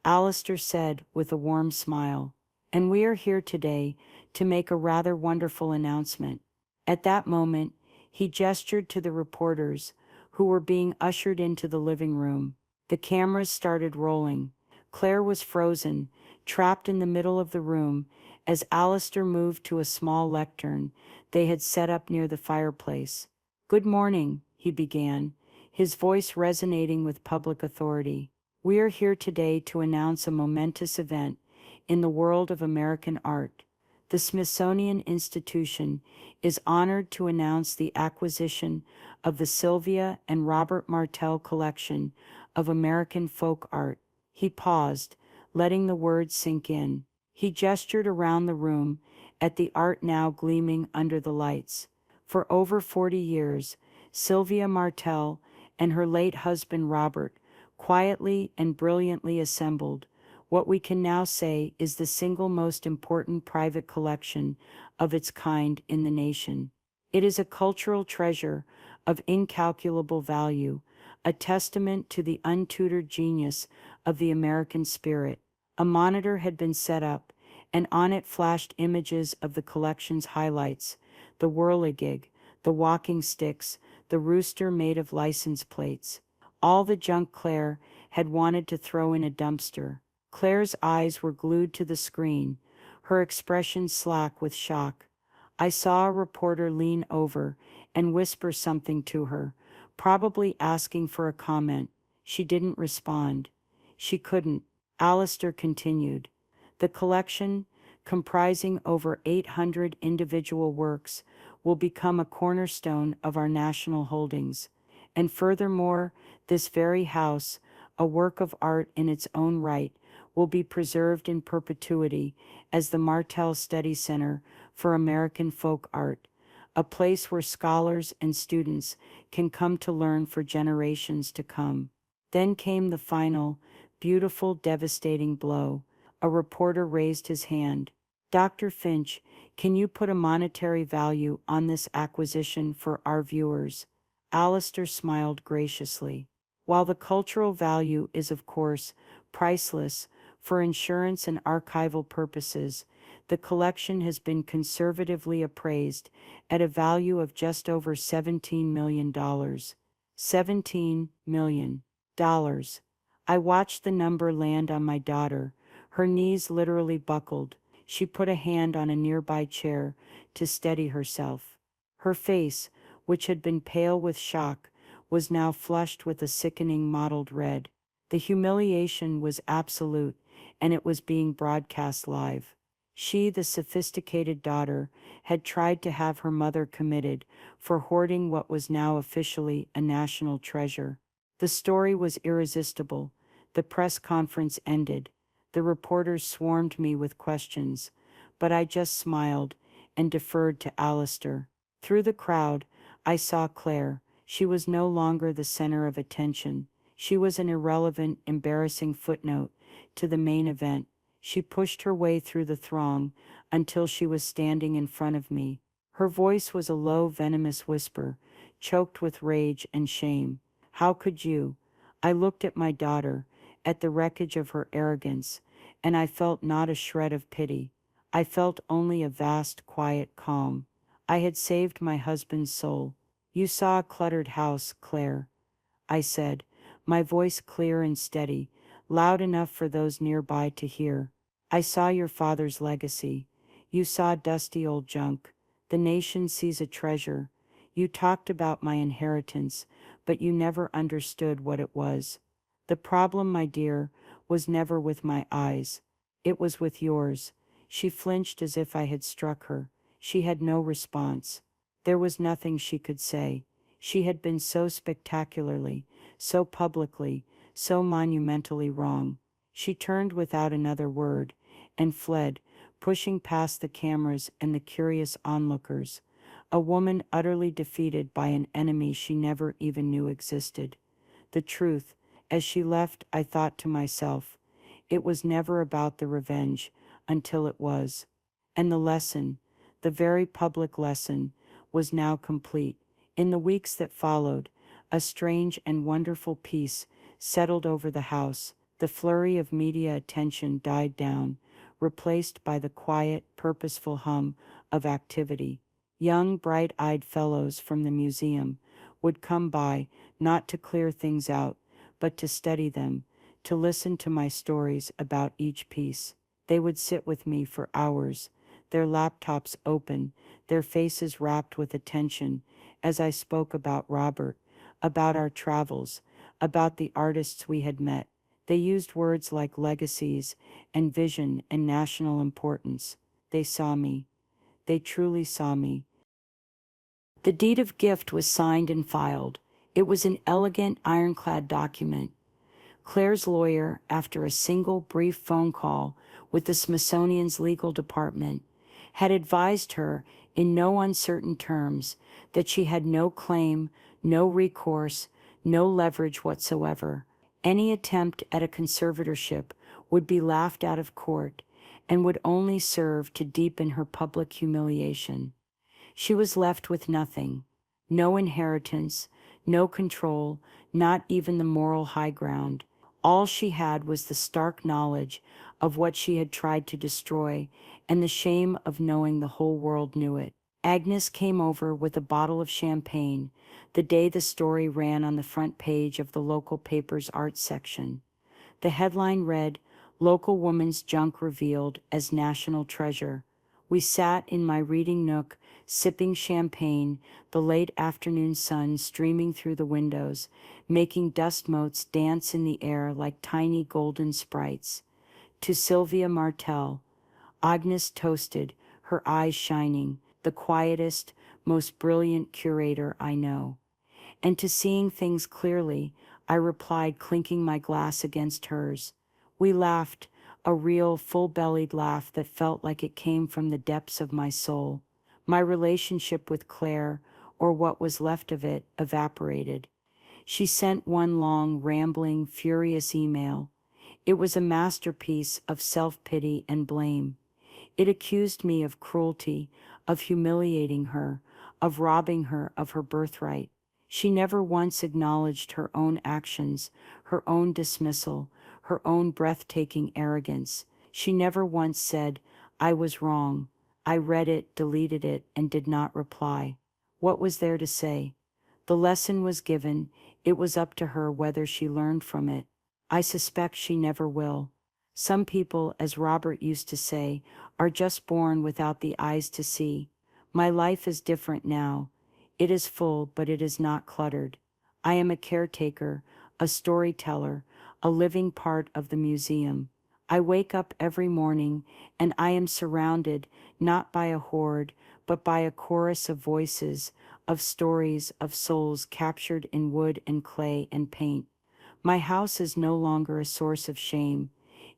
Alistair said with a warm smile. "And we are here today to make a rather wonderful announcement." At that moment, he gestured to the reporters, who were being ushered into the living room. The cameras started rolling. Claire was frozen, trapped in the middle of the room, as Alistair moved to a small lectern they had set up near the fireplace. "Good morning," he began, his voice resonating with public authority. "We are here today to announce a momentous event in the world of American art. The Smithsonian Institution is honored to announce the acquisition of the Sylvia and Robert Martel collection of American folk art." He paused, letting the words sink in. He gestured around the room at the art now gleaming under the lights. For over 40 years, Sylvia Martel and her late husband Robert quietly and brilliantly assembled what we can now say is the single most important private collection of its kind in the nation. It is a cultural treasure of incalculable value, a testament to the untutored genius of the American spirit. A monitor had been set up, and on it flashed images of the collection's highlights: the whirligig, the walking sticks, the rooster made of license plates. All the junk Claire had wanted to throw in a dumpster. Claire's eyes were glued to the screen, her expression slack with shock. I saw a reporter lean over and whisper something to her, probably asking for a comment. She didn't respond. She couldn't. Alistair continued. The collection, comprising over 800 individual works, will become a cornerstone of our national holdings. And furthermore, this very house, a work of art in its own right, will be preserved in perpetuity as the Martel Study Center for American Folk Art, a place where scholars and students can come to learn for generations to come. Then came the final, beautiful, devastating blow. A reporter raised his hand. Dr. Finch, can you put a monetary value on this acquisition for our viewers? Alistair smiled graciously. While the cultural value is, of course, priceless, for insurance and archival purposes, the collection has been conservatively appraised at a value of just over $17 million. $17 million. I watched the number land on my daughter. Her knees literally buckled. She put a hand on a nearby chair to steady herself. Her face, which had been pale with shock, was now flushed with a sickening mottled red. The humiliation was absolute, and it was being broadcast live. She, the sophisticated daughter, had tried to have her mother committed for hoarding what was now officially a national treasure. The story was irresistible. The press conference ended. The reporters swarmed me with questions, but I just smiled and deferred to Alistair. Through the crowd, I saw Claire. She was no longer the center of attention. She was an irrelevant, embarrassing footnote to the main event. She pushed her way through the throng until she was standing in front of me. Her voice was a low, venomous whisper, choked with rage and shame. How could you? I looked at my daughter, at the wreckage of her arrogance, and I felt not a shred of pity. I felt only a vast, quiet calm. I had saved my husband's soul. You saw a cluttered house, Claire, I said, my voice clear and steady, loud enough for those nearby to hear. I saw your father's legacy. You saw dusty old junk. The nation sees a treasure. You talked about my inheritance, but you never understood what it was. The problem, my dear, was never with my eyes. It was with yours. She flinched as if I had struck her. She had no response. There was nothing she could say. She had been so spectacularly, so publicly, so monumentally wrong. She turned without another word and fled, pushing past the cameras and the curious onlookers, a woman utterly defeated by an enemy she never even knew existed. The truth, as she left, I thought to myself, it was never about the revenge until it was. And the lesson, the very public lesson, was now complete. In the weeks that followed, a strange and wonderful peace settled over the house. The flurry of media attention died down, replaced by the quiet, purposeful hum of activity. Young, bright-eyed fellows from the museum would come by, not to clear things out, but to study them, to listen to my stories about each piece. They would sit with me for hours, their laptops open, their faces rapt with attention, as I spoke about Robert, about our travels, about the artists we had met. They used words like legacies and vision and national importance. They saw me. They truly saw me. The deed of gift was signed and filed. It was an elegant, ironclad document. Claire's lawyer, after a single brief phone call with the Smithsonian's legal department, had advised her in no uncertain terms that she had no claim, no recourse, no leverage whatsoever. Any attempt at a conservatorship would be laughed out of court and would only serve to deepen her public humiliation. She was left with nothing, no inheritance, no control, not even the moral high ground. All she had was the stark knowledge of what she had tried to destroy and the shame of knowing the whole world knew it. Agnes came over with a bottle of champagne the day the story ran on the front page of the local paper's arts section. The headline read, "Local Woman's Junk Revealed as National Treasure." We sat in my reading nook, sipping champagne, the late afternoon sun streaming through the windows, making dust motes dance in the air like tiny golden sprites. To Sylvia Martell, Agnes toasted, her eyes shining, the quietest, most brilliant curator I know. And to Seeing Things Clearly, I replied, clinking my glass against hers. We laughed, a real, full-bellied laugh that felt like it came from the depths of my soul. My relationship with Claire, or what was left of it, evaporated. She sent one long, rambling, furious email. It was a masterpiece of self-pity and blame. It accused me of cruelty, of humiliating her, of robbing her of her birthright. She never once acknowledged her own actions, her own dismissal, her own breathtaking arrogance. She never once said, "I was wrong." I read it, deleted it, and did not reply. What was there to say? The lesson was given. It was up to her whether she learned from it. I suspect she never will. Some people, as Robert used to say, are just born without the eyes to see. My life is different now. It is full, but it is not cluttered. I am a caretaker, a storyteller, a living part of the museum. I wake up every morning, and I am surrounded not by a horde, but by a chorus of voices, of stories, of souls captured in wood and clay and paint. My house is no longer a source of shame.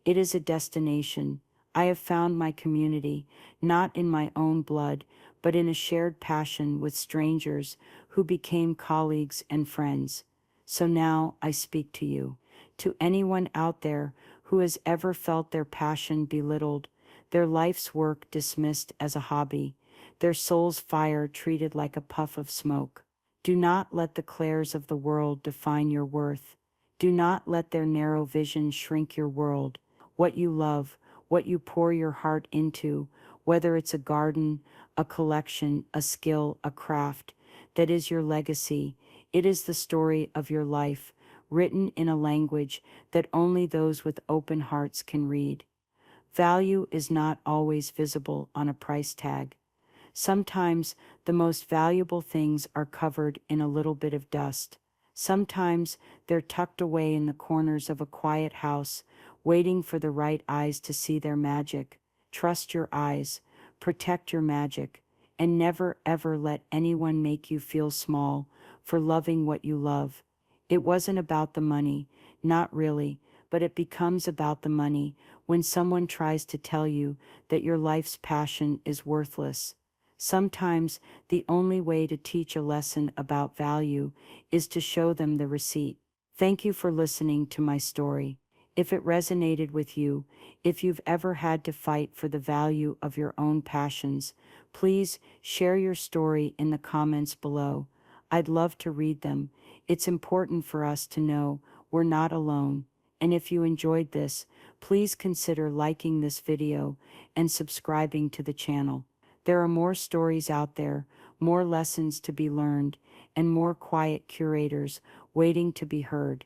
It is a destination. I have found my community, not in my own blood, but in a shared passion with strangers who became colleagues and friends. So now I speak to you, to anyone out there who has ever felt their passion belittled, their life's work dismissed as a hobby, their soul's fire treated like a puff of smoke. Do not let the Claires of the world define your worth. Do not let their narrow vision shrink your world. What you love, what you pour your heart into, whether it's a garden, a collection, a skill, a craft, that is your legacy. It is the story of your life, written in a language that only those with open hearts can read. Value is not always visible on a price tag. Sometimes the most valuable things are covered in a little bit of dust. Sometimes they're tucked away in the corners of a quiet house, waiting for the right eyes to see their magic. Trust your eyes, protect your magic, and never ever let anyone make you feel small for loving what you love. It wasn't about the money, not really, but it becomes about the money when someone tries to tell you that your life's passion is worthless. Sometimes the only way to teach a lesson about value is to show them the receipt. Thank you for listening to my story. If it resonated with you, if you've ever had to fight for the value of your own passions, please share your story in the comments below. I'd love to read them. It's important for us to know we're not alone. And if you enjoyed this, please consider liking this video and subscribing to the channel. There are more stories out there, more lessons to be learned, and more quiet curators waiting to be heard.